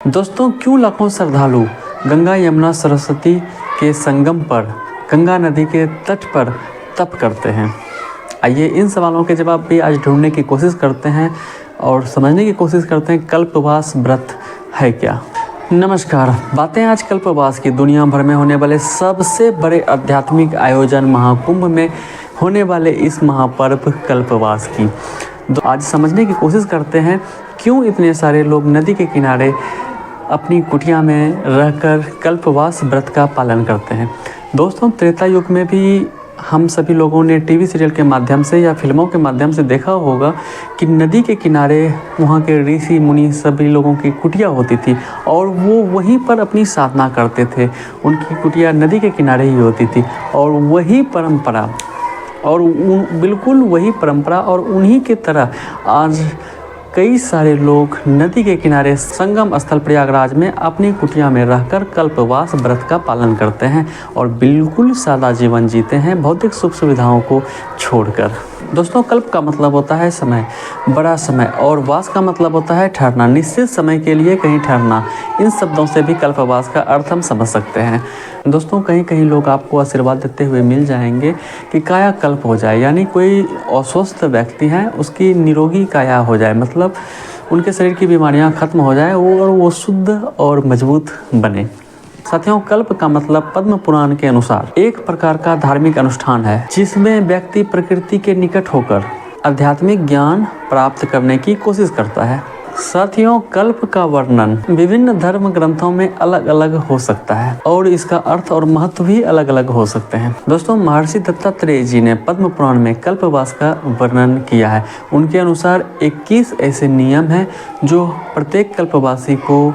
दोस्तों, क्यों लाखों श्रद्धालु गंगा यमुना सरस्वती के संगम पर गंगा नदी के तट पर तप करते हैं? आइए इन सवालों के जवाब भी आज ढूंढने की कोशिश करते हैं और समझने की कोशिश करते हैं कल्पवास व्रत है क्या। नमस्कार, बातें आज कल्पवास की दुनिया भर में होने वाले सबसे बड़े आध्यात्मिक आयोजन महाकुंभ में होने वाले इस महापर्व कल्पवास की। तो आज समझने की कोशिश करते हैं क्यों इतने सारे लोग नदी के किनारे अपनी कुटिया में रहकर कल्पवास व्रत का पालन करते हैं। दोस्तों, त्रेता युग में भी हम सभी लोगों ने टीवी सीरियल के माध्यम से या फिल्मों के माध्यम से देखा होगा कि नदी के किनारे वहाँ के ऋषि मुनि सभी लोगों की कुटिया होती थी और वो वहीं पर अपनी साधना करते थे। उनकी कुटिया नदी के किनारे ही होती थी और वही परंपरा बिल्कुल वही परंपरा और उन्हीं की तरह आज कई सारे लोग नदी के किनारे संगम स्थल प्रयागराज में अपनी कुटिया में रहकर कल्पवास व्रत का पालन करते हैं और बिल्कुल सादा जीवन जीते हैं, भौतिक सुख सुविधाओं को छोड़कर। दोस्तों, कल्प का मतलब होता है समय, बड़ा समय, और वास का मतलब होता है ठहरना, निश्चित समय के लिए कहीं ठहरना। इन शब्दों से भी कल्पवास का अर्थ हम समझ सकते हैं। दोस्तों, कहीं कहीं लोग आपको आशीर्वाद देते हुए मिल जाएंगे कि काया कल्प हो जाए, यानी कोई अस्वस्थ व्यक्ति है उसकी निरोगी काया हो जाए, मतलब उनके शरीर की बीमारियां खत्म हो जाए और वो शुद्ध और मजबूत बने। साथियों, कल्प का मतलब पद्म पुराण के अनुसार एक प्रकार का धार्मिक अनुष्ठान है जिसमें व्यक्ति प्रकृति के निकट होकर आध्यात्मिक ज्ञान प्राप्त करने की कोशिश करता है। साथियों, कल्प का वर्णन विभिन्न धर्म ग्रंथों में अलग अलग हो सकता है और इसका अर्थ और महत्व भी अलग अलग हो सकते हैं। दोस्तों, महर्षि दत्तात्रेय जी ने पद्म पुराण में कल्पवास का वर्णन किया है। उनके अनुसार 21 ऐसे नियम हैं जो प्रत्येक कल्पवासी को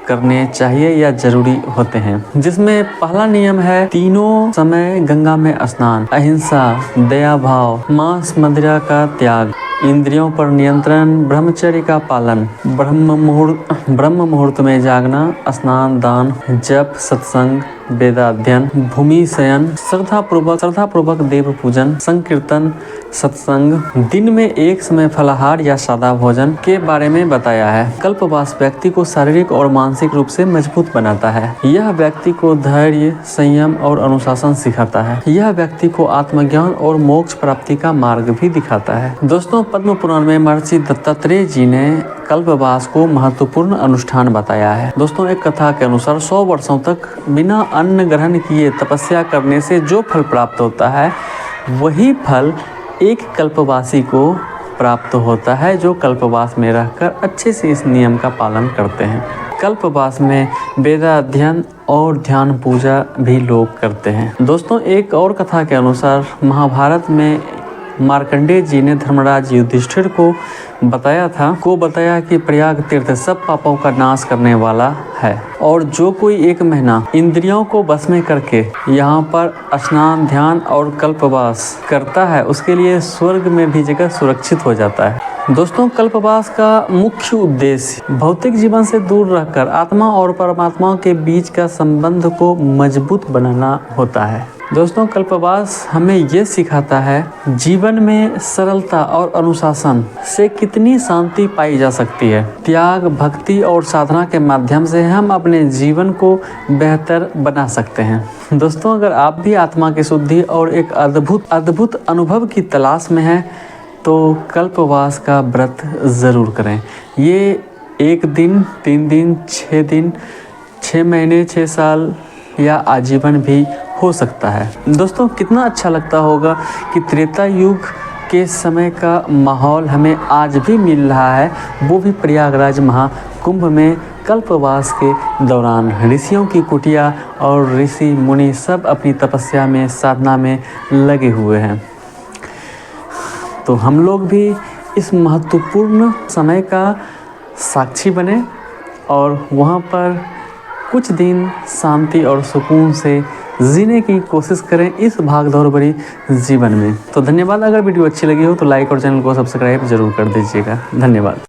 करने चाहिए या जरूरी होते हैं, जिसमें पहला नियम है तीनों समय गंगा में स्नान, अहिंसा, दया भाव, मांस मदिरा का त्याग, इंद्रियों पर नियंत्रण, ब्रह्मचर्य का पालन, ब्रह्म मुहूर्त में जागना, स्नान, दान, जप, सत्संग, वेदाध्ययन, भूमि शयन, श्रद्धा पूर्वक देव पूजन, संकीर्तन, सत्संग, दिन में एक समय फलाहार या सादा भोजन के बारे में बताया है। कल्पवास व्यक्ति को शारीरिक और मानसिक रूप से मजबूत बनाता है। यह व्यक्ति को धैर्य, संयम और अनुशासन सिखाता है। यह व्यक्ति को आत्मज्ञान और मोक्ष प्राप्ति का मार्ग भी दिखाता है। दोस्तों, पद्म पुराण में महर्षि दत्तात्रेय जी ने कल्पवास को महत्वपूर्ण अनुष्ठान बताया है। दोस्तों, एक कथा के अनुसार 100 वर्षों तक बिना अन्न ग्रहण किए तपस्या करने से जो फल प्राप्त होता है वही फल एक कल्पवासी को प्राप्त होता है जो कल्पवास में रहकर अच्छे से इस नियम का पालन करते हैं। कल्पवास में वेदाध्ययन और ध्यान पूजा भी लोग करते हैं। दोस्तों, एक और कथा के अनुसार महाभारत में मार्कंडेय जी ने धर्मराज युधिष्ठिर को बताया कि प्रयाग तीर्थ सब पापों का नाश करने वाला है और जो कोई 1 महीना इंद्रियों को बस में करके यहाँ पर स्नान, ध्यान और कल्पवास करता है उसके लिए स्वर्ग में भी जगह सुरक्षित हो जाता है। दोस्तों, कल्पवास का मुख्य उद्देश्य भौतिक जीवन से दूर रहकर आत्मा और परमात्मा के बीच का संबंध को मजबूत बनाना होता है। दोस्तों, कल्पवास हमें ये सिखाता है जीवन में सरलता और अनुशासन से कितनी शांति पाई जा सकती है। त्याग, भक्ति और साधना के माध्यम से हम अपने जीवन को बेहतर बना सकते हैं। दोस्तों, अगर आप भी आत्मा की शुद्धि और एक अद्भुत अनुभव की तलाश में हैं तो कल्पवास का व्रत ज़रूर करें। ये 1 दिन, 3 दिन, 6 दिन, 6 महीने, 6 साल या आजीवन भी हो सकता है। दोस्तों, कितना अच्छा लगता होगा कि त्रेता युग के समय का माहौल हमें आज भी मिल रहा है, वो भी प्रयागराज महाकुंभ में कल्पवास के दौरान। ऋषियों की कुटिया और ऋषि मुनि सब अपनी तपस्या में, साधना में लगे हुए हैं। तो हम लोग भी इस महत्वपूर्ण समय का साक्षी बने और वहाँ पर कुछ दिन शांति और सुकून से जीने की कोशिश करें इस भागदौड़ भरी जीवन में। तो धन्यवाद। अगर वीडियो अच्छी लगी हो तो लाइक और चैनल को सब्सक्राइब जरूर कर दीजिएगा। धन्यवाद।